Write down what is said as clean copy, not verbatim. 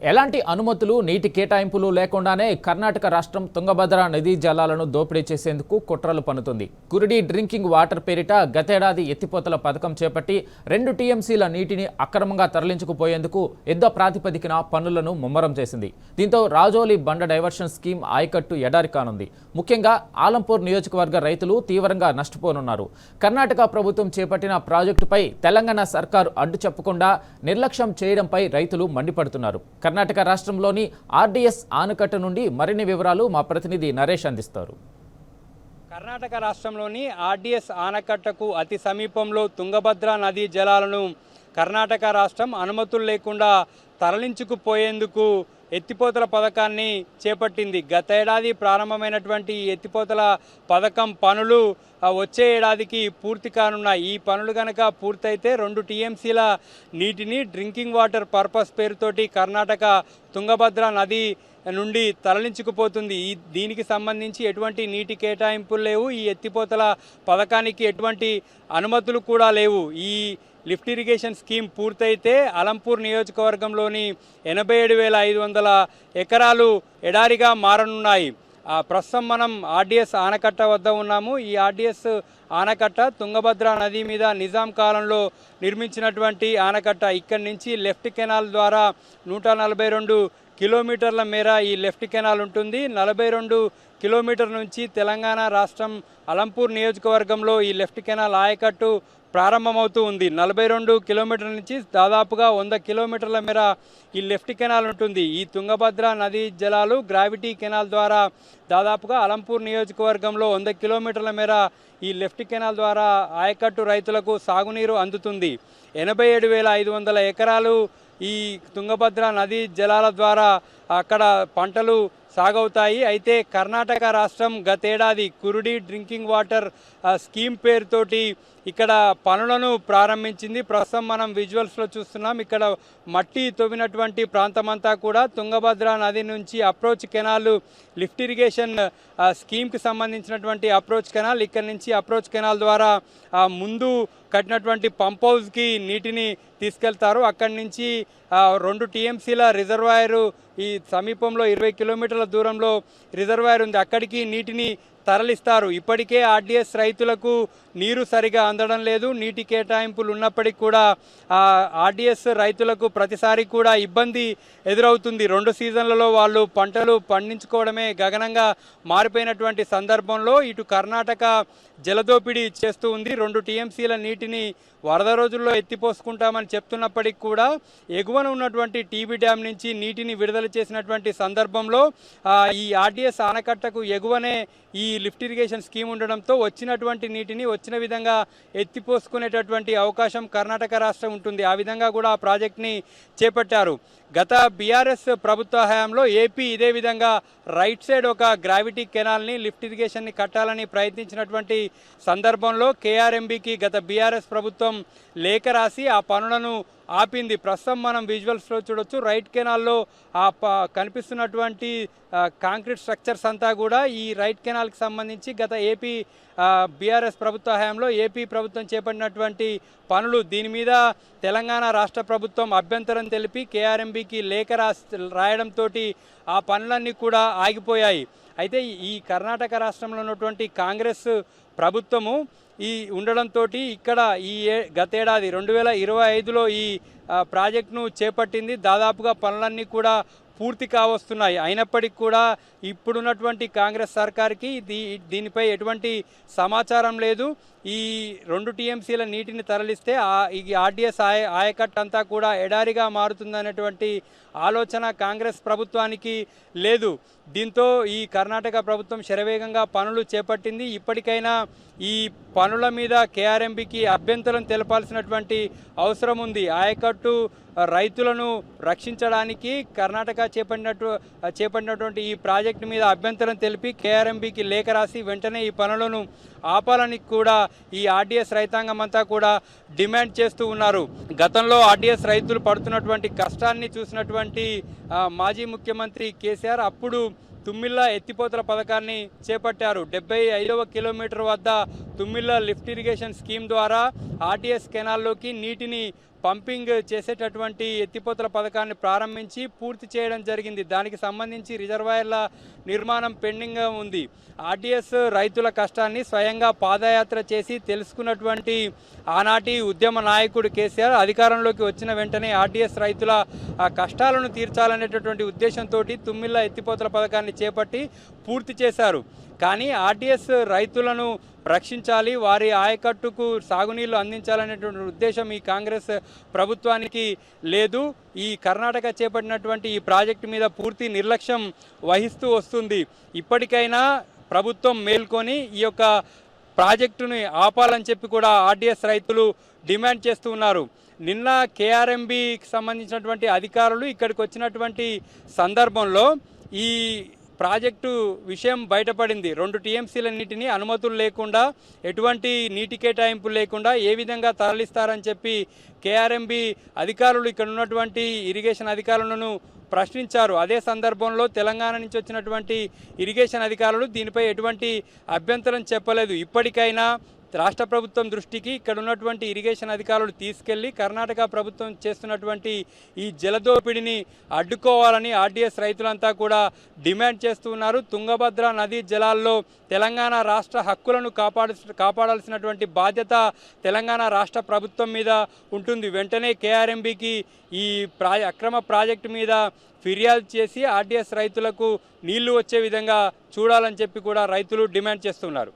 ఎలాంటి అనుమతులు నీటి కేటాయింపులు లేకుండానే కర్ణాటక రాష్ట్రం తుంగభద్ర నదీ జలాలను దోపిడీ చేసేందుకు కుట్రలు పన్నుతుంది. కురిడి డ్రింకింగ్ వాటర్ పేరిట గతేడాది ఎత్తిపోతల పథకం చేపట్టి 2 టీఎంసీల నీటిని అక్రమంగా తరలించుకుపోయేందుకు యుద్ధ ప్రాతిపదికన పన్నులను ముమ్మరం చేసింది. దీంతో రాజోలి బండ డైవర్షన్ స్కీమ్ ఆయకట్టు ఎడారి కానుంది. ముఖ్యంగా ఆలంపూర్ నియోజకవర్గ రైతులు తీవ్రంగా నష్టపోనున్నారు. కర్ణాటక ప్రభుత్వం చేపట్టిన ప్రాజెక్టుపై తెలంగాణ సర్కారు అడ్డు చెప్పకుండా నిర్లక్ష్యం చేయడంపై రైతులు మండిపడుతున్నారు. కర్ణాటక రాష్ట్రంలోని ఆర్డీఎస్ ఆనకట్ట నుండి మరిన్ని వివరాలు మా ప్రతినిధి నరేష్ అందిస్తారు. కర్ణాటక రాష్ట్రంలోని ఆర్డీఎస్ ఆనకట్టకు అతి సమీపంలో తుంగభద్ర నదీ జలాలను కర్ణాటక రాష్ట్రం అనుమతులు లేకుండా తరలించుకుపోయేందుకు ఎత్తిపోతల పథకాన్ని చేపట్టింది. గతేడాది ప్రారంభమైనటువంటి ఎత్తిపోతల పథకం పనులు వచ్చే ఏడాదికి పూర్తి కానున్నాయి. ఈ పనులు కనుక పూర్తయితే 2 టీఎంసీల నీటిని డ్రింకింగ్ వాటర్ పర్పస్ పేరుతోటి కర్ణాటక తుంగభద్ర నది నుండి తరలించుకుపోతుంది. దీనికి సంబంధించి ఎటువంటి నీటి కేటాయింపులు లేవు. ఈ ఎత్తిపోతల పథకానికి ఎటువంటి అనుమతులు కూడా లేవు. ఈ లిఫ్ట్ ఇరిగేషన్ స్కీమ్ పూర్తయితే అలంపూర్ నియోజకవర్గంలోని 87,500 ఎకరాలు ఎడారిగా మారనున్నాయి. ప్రస్తుతం మనం ఆర్డీఎస్ ఆనకట్ట వద్ద ఉన్నాము. ఈ ఆర్డీఎస్ ఆనకట్ట తుంగభద్ర నది మీద నిజాం కాలంలో నిర్మించినటువంటి ఆనకట్ట. ఇక్కడి నుంచి లెఫ్ట్ కెనాల్ ద్వారా 142 కిలోమీటర్ల మేర ఈ లెఫ్ట్ కెనాల్ ఉంటుంది. 42 కిలోమీటర్ల నుంచి తెలంగాణ రాష్ట్రం అలంపూర్ నియోజకవర్గంలో ఈ లెఫ్ట్ కెనాల్ ఆయకట్టు ప్రారంభమవుతూ ఉంది. 42 కిలోమీటర్ల నుంచి దాదాపుగా 100 కిలోమీటర్ల మేర ఈ లెఫ్ట్ కెనాల్ ఉంటుంది. ఈ తుంగభద్ర నదీ జలాలు గ్రావిటీ కెనాల్ ద్వారా దాదాపుగా అలంపూర్ నియోజకవర్గంలో 100 కిలోమీటర్ల మేర ఈ లెఫ్ట్ కెనాల్ ద్వారా ఆయకట్టు రైతులకు సాగునీరు అందుతుంది. 87,500 ఎకరాలు ఈ తుంగభద్ర నదీ జలాల ద్వారా అక్కడ పంటలు సాగవుతాయి. అయితే కర్ణాటక రాష్ట్రం గతేడాది కురుడి డ్రింకింగ్ వాటర్ స్కీమ్ పేరుతోటి ఇక్కడ పనులను ప్రారంభించింది. ప్రస్తుతం మనం విజువల్స్లో చూస్తున్నాం. ఇక్కడ మట్టి తవ్వినటువంటి ప్రాంతమంతా కూడా తుంగభద్ర నది నుంచి అప్రోచ్ కెనాల్ లిఫ్ట్ ఇరిగేషన్ స్కీమ్కి సంబంధించినటువంటి అప్రోచ్ కెనాల్. ఇక్కడ నుంచి అప్రోచ్ కెనాల్ ద్వారా ముందు కట్టినటువంటి పంప్ హౌస్కి నీటిని తీసుకెళ్తారు. అక్కడి నుంచి 2 టీఎంసీల రిజర్వాయరు ఈ సమీపంలో 20 కిలోమీటర్ల దూరంలో రిజర్వాయర్ ఉంది. అక్కడికి నీటిని తరలిస్తారు. ఇప్పటికే ఆర్డీఎస్ రైతులకు నీరు సరిగా అందడం లేదు. నీటి కేటాయింపులు ఉన్నప్పటికీ కూడా ఆర్డీఎస్ రైతులకు ప్రతిసారి కూడా ఇబ్బంది ఎదురవుతుంది. 2 సీజన్లలో వాళ్ళు పంటలు పండించుకోవడమే గగనంగా మారిపోయినటువంటి సందర్భంలో ఇటు కర్ణాటక జలదోపిడీ చేస్తూ ఉంది. 2 టీఎంసీల నీటిని వరద రోజుల్లో ఎత్తిపోసుకుంటామని చెప్తున్నప్పటికీ కూడా ఎగువన ఉన్నటువంటి టీబీ డ్యామ్ నుంచి నీటిని విడుదల చేసినటువంటి సందర్భంలో ఈ ఆర్డీఎస్ ఆనకట్టకు ఎగువనే ఈ లిఫ్ట్ ఇరిగేషన్ స్కీమ్ ఉండడంతో వచ్చినటువంటి నీటిని వచ్చిన విధంగా ఎత్తిపోసుకునేటటువంటి అవకాశం కర్ణాటక రాష్ట్రం ఉంటుంది. ఆ విధంగా కూడా ఆ ప్రాజెక్ట్ని చేపట్టారు. గత బీఆర్ఎస్ ప్రభుత్వ హయాంలో ఏపీ ఇదే విధంగా రైట్ సైడ్ ఒక గ్రావిటీ కెనాల్ని లిఫ్ట్ ఇరిగేషన్ని కట్టాలని ప్రయత్నించినటువంటి సందర్భంలో కేఆర్ఎంబీకి గత బీఆర్ఎస్ ప్రభుత్వం లేఖ రాసి ఆ పనులను ఆపింది. ప్రస్తుతం మనం విజువల్స్లో చూడొచ్చు. రైట్ కెనాల్లో కనిపిస్తున్నటువంటి కాంక్రీట్ స్ట్రక్చర్స్ అంతా కూడా ఈ రైట్ కెనాల్కి సంబంధించి గత ఏపీ బీఆర్ఎస్ ప్రభుత్వ హయాంలో ఏపీ ప్రభుత్వం చేపట్టినటువంటి పనులు. దీని మీద తెలంగాణ రాష్ట్ర ప్రభుత్వం అభ్యంతరం తెలిపి కేఆర్ఎంబీకి లేఖ రాయడంతో ఆ పనులన్నీ కూడా ఆగిపోయాయి. అయితే ఈ కర్ణాటక రాష్ట్రంలో ఉన్నటువంటి కాంగ్రెస్ ప్రభుత్వము ఈ ఉండడంతో ఇక్కడ ఈ గతేడాది 2025లో ఈ ప్రాజెక్టును చేపట్టింది. దాదాపుగా పనులన్నీ కూడా పూర్తి కావస్తున్నాయి. అయినప్పటికీ కూడా ఇప్పుడున్నటువంటి కాంగ్రెస్ సర్కార్కి దీనిపై ఎటువంటి సమాచారం లేదు. ఈ 2 టీఎంసీల నీటిని తరలిస్తే ఈ ఆర్డీఎస్ ఆయకట్టు అంతా కూడా ఎడారిగా మారుతుందనేటువంటి ఆలోచన కాంగ్రెస్ ప్రభుత్వానికి లేదు. దీంతో ఈ కర్ణాటక ప్రభుత్వం శరవేగంగా పనులు చేపట్టింది. ఇప్పటికైనా ఈ పనుల మీద కేఆర్ఎంబీకి అభ్యంతరం తెలపాల్సినటువంటి అవసరం ఉంది. ఆయకట్టు రైతులను రక్షించడానికి కర్ణాటక చేపట్టినటువంటి ఈ ప్రాజెక్టు మీద అభ్యంతరం తెలిపి కేఆర్ఎంబీకి లేఖ రాసి వెంటనే ఈ పనులను ఆపాలని కూడా ఈ ఆర్డీఎస్ రైతాంగం అంతా కూడా డిమాండ్ చేస్తూ ఉన్నారు. గతంలో ఆర్డీఎస్ రైతులు పడుతున్నటువంటి కష్టాన్ని చూసినటువంటి మాజీ ముఖ్యమంత్రి కేసీఆర్ అప్పుడు తుమ్మిళ్ళ ఎత్తిపోతల పథకాన్ని చేపట్టారు. 75వ కిలోమీటర్ వద్ద తుమ్మిళ్ళ లిఫ్ట్ ఇరిగేషన్ స్కీమ్ ద్వారా ఆర్టీఎస్ కెనాల్లోకి నీటిని పంపింగ్ చేసేటటువంటి ఎత్తిపోతల పథకాన్ని ప్రారంభించి పూర్తి చేయడం జరిగింది. దానికి సంబంధించి రిజర్వాయర్ల నిర్మాణం పెండింగ్గా ఉంది. ఆర్టీఎస్ రైతుల కష్టాన్ని స్వయంగా పాదయాత్ర చేసి తెలుసుకున్నటువంటి ఆనాటి ఉద్యమ నాయకుడు కేసీఆర్ అధికారంలోకి వచ్చిన వెంటనే ఆర్టీఎస్ రైతుల కష్టాలను తీర్చాలనేటటువంటి ఉద్దేశంతో తుమ్మిళ్ళ ఎత్తిపోతల పథకాన్ని చేపట్టి పూర్తి చేశారు. కానీ ఆర్టీఎస్ రైతులను రక్షించాలి, వారి ఆయకట్టుకు సాగునీళ్లు అందించాలనేటువంటి ఉద్దేశం ఈ కాంగ్రెస్ ప్రభుత్వానికి లేదు. ఈ కర్ణాటక చేపట్టినటువంటి ఈ ప్రాజెక్టు మీద పూర్తి నిర్లక్ష్యం వహిస్తూ వస్తుంది. ఇప్పటికైనా ప్రభుత్వం మేల్కొని ఈ యొక్క ప్రాజెక్టుని ఆపాలని చెప్పి కూడా ఆర్టీఎస్ రైతులు డిమాండ్ చేస్తూ ఉన్నారు. నిన్న కేఆర్ఎంబికి సంబంధించినటువంటి అధికారులు ఇక్కడికి వచ్చినటువంటి సందర్భంలో ఈ ప్రాజెక్టు విషయం బయటపడింది. 2 టీఎంసీల నీటిని అనుమతులు లేకుండా, ఎటువంటి నీటి కేటాయింపులు లేకుండా ఏ విధంగా తరలిస్తారని చెప్పి కేఆర్ఎంబి అధికారులు ఇక్కడ ఉన్నటువంటి ఇరిగేషన్ అధికారులను ప్రశ్నించారు. అదే సందర్భంలో తెలంగాణ నుంచి వచ్చినటువంటి ఇరిగేషన్ అధికారులు దీనిపై ఎటువంటి అభ్యంతరం చెప్పలేదు. ఇప్పటికైనా రాష్ట్ర ప్రభుత్వం దృష్టికి ఇక్కడ ఉన్నటువంటి ఇరిగేషన్ అధికారులు తీసుకెళ్లి కర్ణాటక ప్రభుత్వం చేస్తున్నటువంటి ఈ జలదోపిడిని అడ్డుకోవాలని ఆర్టీఎస్ రైతులంతా కూడా డిమాండ్ చేస్తూ ఉన్నారు. తుంగభద్ర నదీ జలాల్లో తెలంగాణ రాష్ట్ర హక్కులను కాపాడాల్సినటువంటి బాధ్యత తెలంగాణ రాష్ట్ర ప్రభుత్వం మీద ఉంటుంది. వెంటనే కేఆర్ఎంబికి ఈ అక్రమ ప్రాజెక్టు మీద ఫిర్యాదు చేసి ఆర్టీఎస్ రైతులకు నీళ్లు వచ్చే విధంగా చూడాలని చెప్పి కూడా రైతులు డిమాండ్ చేస్తున్నారు.